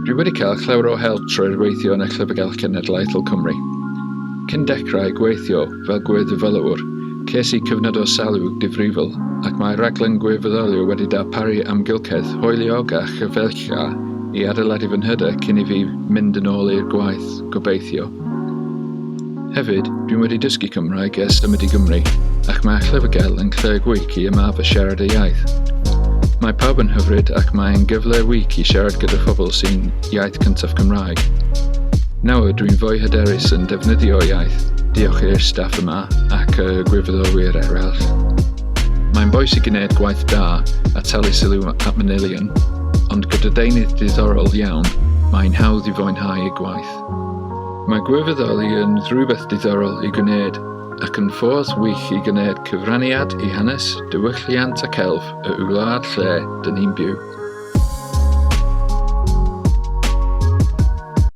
Dwi wedi cael llawer o help trwy'r weithio yn y Llyfrgell Cenedlaethol Cymru. Cyn dechrau gweithio fel gweddefylwr, ces i cyfnod o salw difrifol ac mae raglen gweddefylio wedi darparu amgylchedd hwyliog a chyfeillgar i adeiladu fy nhydau cyn i fi mynd yn ôl i'r gwaith, gobeithio. Hefyd, dwi'n wedi dysgu Cymraeg ers symud i Gymru ac mae'r Llyfrgell yn lle gwych i ymarfer siarad y iaith. Mae pawb yn hyfryd ac mae'n gyfle wych i siarad gyda phobl sy'n iaith cyntaf Cymraeg. Nawr dwi'n fwy hyderus yn defnyddio iaith, diolch i'r staff yma ac y gwirfoddolwyr eraill. Mae'n bwysig gwneud gwaith da a talu sylw at manylion, ond gyda deunydd diddorol iawn, mae'n hawdd i fwynhau y gwaith. Mae gwirfoddoli yn rhywbeth diddorol i gwneud ac yn ffordd wych i gwneud cyfraniad i hanes, diwylliant ac elf y wlad lle dyn ni'n byw.